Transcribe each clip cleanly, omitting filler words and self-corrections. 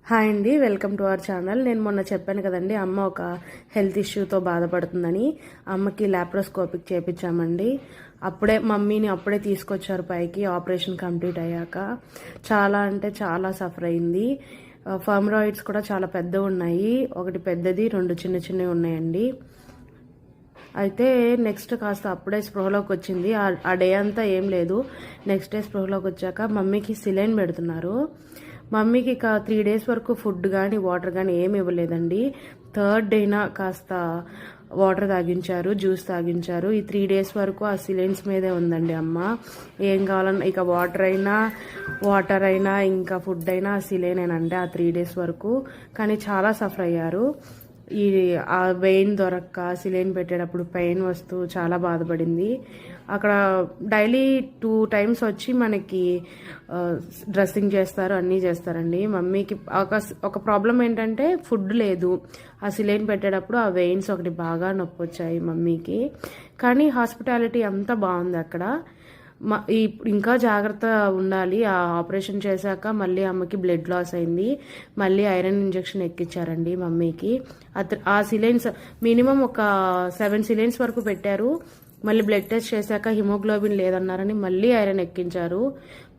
Hi అండి, welcome to our channel. నేను మొన్న చెప్పాను కదండి, అమ్మ ఒక హెల్త్ ఇష్యూతో బాధపడుతుందని. అమ్మకి లాప్రోస్కోపిక్ చేయించామండి. మమ్మీని అప్పుడే తీసుకొచ్చారు పైకి, ఆపరేషన్ కంప్లీట్ అయ్యాక. చాలా అంటే చాలా సఫర్ అయింది. ఫర్మరాయిడ్స్ కూడా చాలా పెద్దవి ఉన్నాయి. ఒకటి పెద్దది, 2 చిన్న చిన్నవి ఉన్నాయండి. అయితే నెక్స్ట్ కాస్త అప్పుడే స్పృహలోకి వచ్చింది. ఆ డే అంతా ఏం లేదు. నెక్స్ట్ డే స్పృహలోకి వచ్చాక మమ్మీకి సిలైన్ పెడుతున్నారు. మమ్మీకి ఇక 3 days వరకు ఫుడ్ కానీ వాటర్ కానీ ఏమి ఇవ్వలేదండి. 3rd డేనా కాస్త వాటర్ తాగించారు, జ్యూస్ తాగించారు. ఈ 3 days వరకు ఆ సిలైన్స్ మీదే ఉందండి అమ్మ. ఏం కావాలన్నా ఇక వాటర్ అయినా ఇంకా ఫుడ్ అయినా సిలైనేనండి ఆ 3 days వరకు. కానీ చాలా సఫర్ అయ్యారు. ఆ వెయిన్ దొరక్క సిలైన్ పెట్టేటప్పుడు పెయిన్ వస్తూ చాలా బాధపడింది. అక్కడ డైలీ 2 times వచ్చి మనకి డ్రెస్సింగ్ చేస్తారు, అన్నీ చేస్తారండి. మమ్మీకి ఒక ప్రాబ్లం ఏంటంటే ఫుడ్ లేదు. ఆ సిలైన్ పెట్టేటప్పుడు ఆ వెయిన్స్ ఒకటి బాగా నొప్పి వచ్చాయి మమ్మీకి. కానీ హాస్పిటాలిటీ అంతా బాగుంది అక్కడ. ఇంకా జాగ్రత్త ఉండాలి. ఆ ఆపరేషన్ చేశాక మళ్ళీ అమ్మకి బ్లడ్ లాస్ అయింది. మళ్ళీ ఐరన్ ఇంజెక్షన్ ఎక్కించారండి మమ్మీకి. ఆ సిలైన్స్ మినిమం ఒక 7 సిలైన్స్ వరకు పెట్టారు. మళ్ళీ బ్లడ్ టెస్ట్ చేశాక హిమోగ్లోబిన్ లేదన్నారని మళ్ళీ ఐరన్ ఎక్కించారు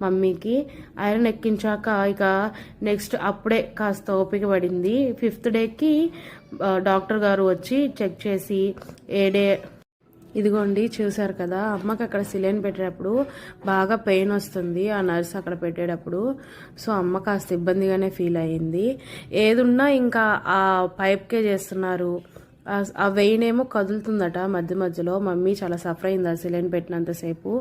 మమ్మీకి. ఐరన్ ఎక్కించాక ఇక నెక్స్ట్ అప్పుడే కాస్త ఓపిక పడింది. 5th డేకి డాక్టర్ గారు వచ్చి చెక్ చేసి ఇదిగోండి చూసారు కదా, అమ్మకి అక్కడ సిలైన్ పెట్టేటప్పుడు బాగా పెయిన్ వస్తుంది ఆ నర్స్ అక్కడ పెట్టేటప్పుడు. సో అమ్మ కాస్త ఇబ్బందిగానే ఫీల్ అయ్యింది. ఏదున్నా ఇంకా ఆ పైప్కే చేస్తున్నారు. ఆ వెయిన్ ఏమో కదులుతుందట మధ్య మధ్యలో. మమ్మీ చాలా సఫర్ అయింది ఆ సిలైన్ పెట్టినంతసేపు.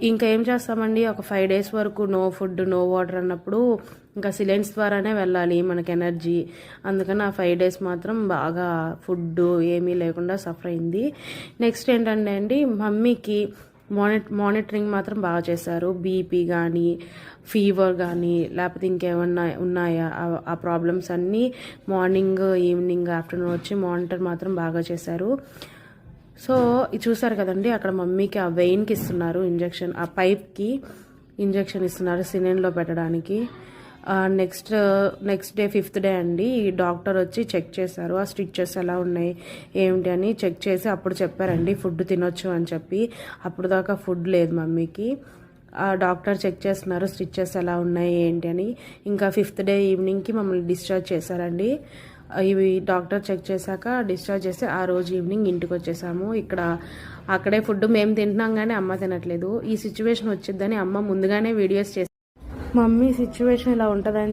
ఇంకా ఏం చేస్తామండి, ఒక 5 days వరకు నో ఫుడ్ నో వాటర్ అన్నప్పుడు ఇంకా సిలైన్స్ ద్వారానే వెళ్ళాలి మనకి ఎనర్జీ. అందుకని ఆ 5 days మాత్రం బాగా ఫుడ్ ఏమీ లేకుండా సఫర్ అయింది. నెక్స్ట్ ఏంటంటే అండి, మమ్మీకి మానిటరింగ్ మాత్రం బాగా చేశారు. బీపీ కానీ ఫీవర్ కానీ లేకపోతే ఇంకేమన్నా ఉన్నాయా ఆ ప్రాబ్లమ్స్ అన్నీ మార్నింగ్ ఈవినింగ్ ఆఫ్టర్నూన్ వచ్చి మానిటర్ మాత్రం బాగా చేశారు. సో చూసారు కదండి, అక్కడ మమ్మీకి ఆ వెయిన్కి ఇస్తున్నారు ఇంజెక్షన్, ఆ పైప్కి ఇంజెక్షన్ ఇస్తున్నారు సిలైన్లో పెట్టడానికి. నెక్స్ట్ డే 5th డే అండి, డాక్టర్ వచ్చి చెక్ చేశారు. ఆ స్టిచెస్ ఎలా ఉన్నాయి ఏమిటి అని చెక్ చేసి అప్పుడు చెప్పారండి ఫుడ్ తినొచ్చు అని చెప్పి. అప్పుడు దాకా ఫుడ్ లేదు మమ్మీకి. ఆ డాక్టర్ చెక్ చేస్తున్నారు స్టిచెస్ ఎలా ఉన్నాయి ఏంటి అని. ఇంకా 5th డే ఈవినింగ్కి మమ్మల్ని డిశ్చార్జ్ చేశారండి. ఇవి డాక్టర్ చెక్ చేశాక డిశ్చార్జ్ చేసి ఆ రోజు ఈవినింగ్ ఇంటికి వచ్చేసాము. అక్కడే ఫుడ్ మేము తింటున్నాం కానీ అమ్మ తినట్లేదు. ఈ సిచ్యువేషన్ వచ్చిద్దని అమ్మ ముందుగానే వీడియోస్ చేసి, మమ్మీ సిచ్యువేషన్ ఇలా ఉంటుందని